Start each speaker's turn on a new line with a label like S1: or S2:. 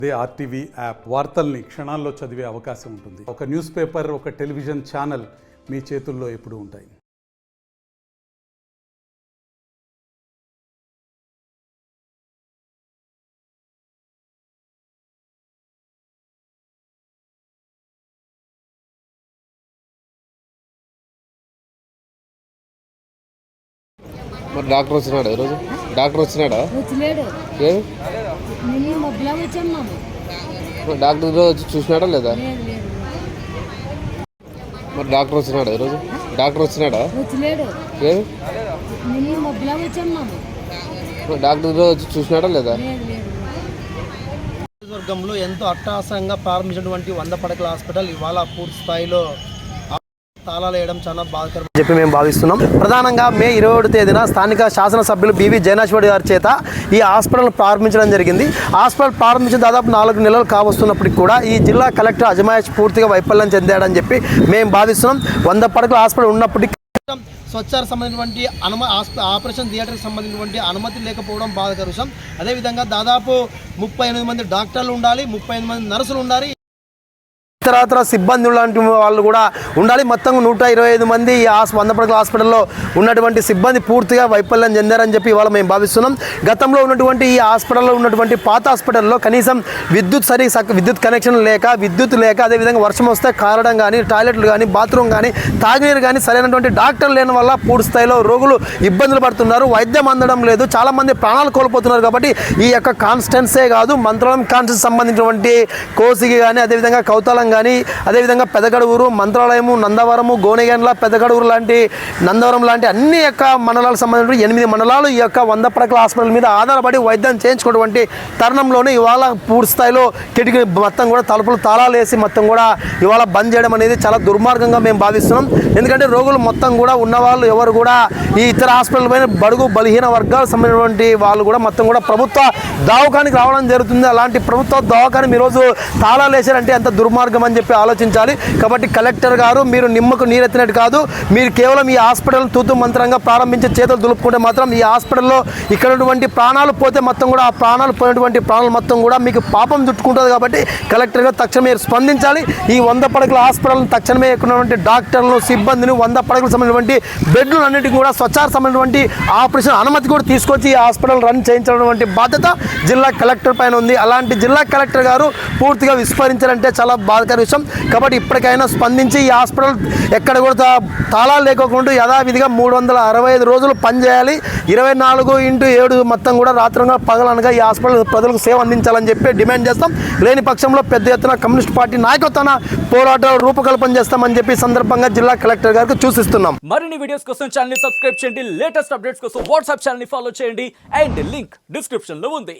S1: అదే RTV app వార్తల్ని క్షణాల్లో చదివే అవకాశం ఉంటుంది. ఒక న్యూస్ పేపర్, ఒక టెలివిజన్ ఛానల్ మీ చేతుల్లో ఎప్పుడూ ఉంటాయి.
S2: మరి డాక్టర్ వచ్చినాడా ఈరోజు? డాక్టర్ వచ్చినాడా?
S3: వచ్చలేడు.
S2: ఏమి
S3: నిన్న మొబ్బలా వచ్చాము.
S2: డాక్టర్ ఈరోజు వచ్చి చూసినాడా లేదా?
S3: లేదు లేదు
S2: మరి డాక్టర్ వచ్చినాడా ఈరోజు? డాక్టర్ వచ్చినాడా?
S3: వచ్చలేడు.
S2: ఏమి
S3: నిన్న మొబ్బలా వచ్చాము.
S2: డాక్టర్ ఈరోజు వచ్చి చూసినాడా లేదా?
S3: లేదు లేదు
S4: నియోజకవర్గంలో ఎంతో అట్టహాసంగా ప్రారంభించినటువంటి 100 పడకల హాస్పిటల్ ఇవాళ పూర్తి స్థాయిలో తాళాలు వేయడం చాలా బాధాకరం చెప్పి మేము భావిస్తున్నాం. ప్రధానంగా మే 27 తేదీన స్థానిక శాసనసభ్యులు బివి జయనాశ్వరి గారి చేత ఈ హాస్పిటల్ ప్రారంభించడం జరిగింది. హాస్పిటల్ ప్రారంభించిన దాదాపు 4 నెలలు కావస్తున్నప్పటికీ కూడా ఈ జిల్లా కలెక్టర్ అజమాయిష్ పూర్తిగా వైఫల్యం చెందాడని చెప్పి మేము భావిస్తున్నాం. 100 పడకల హాస్పిటల్ ఉన్నప్పటికీ స్వచ్ఛానికి సంబంధించినటువంటి ఆపరేషన్ థియేటర్కి సంబంధించినటువంటి అనుమతి లేకపోవడం బాధాకర విషయం. అదేవిధంగా దాదాపు 38 మంది డాక్టర్లు ఉండాలి, 38 మంది నర్సులు ఉండాలి, ఇతరత్ర సిబ్బంది లాంటి వాళ్ళు కూడా ఉండాలి. మొత్తం 125 మంది ఈ 100 పడకల హాస్పిటల్లో ఉన్నటువంటి సిబ్బంది పూర్తిగా వైఫల్యం చెందారని చెప్పి ఇవాళ మేము భావిస్తున్నాం. గతంలో ఉన్నటువంటి ఈ హాస్పిటల్లో ఉన్నటువంటి పాత హాస్పిటల్లో కనీసం విద్యుత్ కనెక్షన్ లేక, విద్యుత్ లేక, అదేవిధంగా వర్షం వస్తే కారడం కానీ, టాయిలెట్లు కానీ, బాత్రూమ్ కానీ, తాగునీరు కానీ సరైనటువంటి డాక్టర్లు లేని వల్ల పూర్తి స్థాయిలో రోగులు ఇబ్బందులు పడుతున్నారు. వైద్యం అందడం లేదు, చాలామంది ప్రాణాలు కోల్పోతున్నారు. కాబట్టి ఈ యొక్క కాన్స్టెన్సే కాదు, మంత్రాలయం కాన్స్టెన్స్ సంబంధించినటువంటి కోసిగి కానీ, అదేవిధంగా కౌతాలం కానీ, అదేవిధంగా పెదగడుగురు, మంత్రాలయము, నందవరము, గోనెగండ్ల, పెదగడుగురు లాంటి, నందవరం లాంటి అన్ని యొక్క మండలాలకు సంబంధించిన 8 మండలాలు ఈ యొక్క 100 పడకల హాస్పిటల్ మీద ఆధారపడి వైద్యం చేయించుకున్నటువంటి తరుణంలోనే ఇవాళ పూర్తి స్థాయిలో కిటికీ మొత్తం కూడా తలుపులు తాళాలు వేసి మొత్తం కూడా ఇవాళ బంద్ చేయడం అనేది చాలా దుర్మార్గంగా మేము భావిస్తున్నాం. ఎందుకంటే రోగులు మొత్తం కూడా ఉన్నవాళ్ళు ఎవరు కూడా ఈ ఇతర హాస్పిటల్ పైన బడుగు బలహీన వర్గాలకు సంబంధించినటువంటి వాళ్ళు కూడా మొత్తం కూడా ప్రభుత్వ దవాఖానికి రావడం జరుగుతుంది. అలాంటి ప్రభుత్వ దవాఖాని ఈరోజు తాళాలు వేసారంటే ఎంత దుర్మార్గం అని చెప్పి ఆలోచించాలి. కాబట్టి కలెక్టర్ గారు, మీరు నిమ్మకు నీరెత్తినట్టు కాదు, మీరు కేవలం ఈ హాస్పిటల్ తూతు మంత్రంగా ప్రారంభించే చేతులు దులుపుకుంటే మాత్రం ఈ హాస్పిటల్లో ఇక్కడ ఉన్నటువంటి ప్రాణాలు పోతే మొత్తం కూడా ఆ ప్రాణాలు పోయినటువంటి ప్రాణాలు మొత్తం కూడా మీకు పాపం చుట్టుకుంటుంది. కాబట్టి కలెక్టర్ గారు తక్షణమే మీరు స్పందించాలి. ఈ 100 పడకల హాస్పిటల్ని తక్షణమే ఉన్నటువంటి డాక్టర్లను, సిబ్బందిని, 100 పడకలకు సంబంధించినటువంటి బెడ్లు అన్నింటికి కూడా స్వచ్ఛానికి సంబంధించినటువంటి ఆపరేషన్ అనుమతి కూడా తీసుకొచ్చి ఈ హాస్పిటల్ రన్ చేయించడం బాధ్యత జిల్లా కలెక్టర్ పైన ఉంది. అలాంటి జిల్లా కలెక్టర్ గారు పూర్తిగా విస్మరించారంటే చాలా బాధాకర విషయం. కాబట్టి ఇప్పటికైనా స్పందించి ఈ హాస్పిటల్ ఎక్కడ కూడా తాళాలు లేకోకుండా యథావిధిగా 365 రోజులు పనిచేయాలి. 24/7 మొత్తం కూడా రాత్రంగా పగలనగా ఈ హాస్పిటల్ ప్రజలకు సేవ అందించాలని చెప్పి డిమాండ్ చేస్తాం. లేని పక్షంలో పెద్ద ఎత్తున కమ్యూనిస్ట్ పార్టీ నాయకత్వాన పోరాటాలు రూపకల్పన చేస్తామని చెప్పి సందర్భంగా జిల్లా కలెక్టర్ గారికి సూచిస్తున్నాం.
S5: మరిన్ని వీడియోస్ కోసం ఛానల్ ని సబ్స్క్రైబ్ చేయండి. లేటెస్ట్ అప్డేట్స్ కోసం వాట్సాప్ ఛానల్ ని ఫాలో చేయండి. అండ్ లింక్ డిస్క్రిప్షన్ లో ఉంది.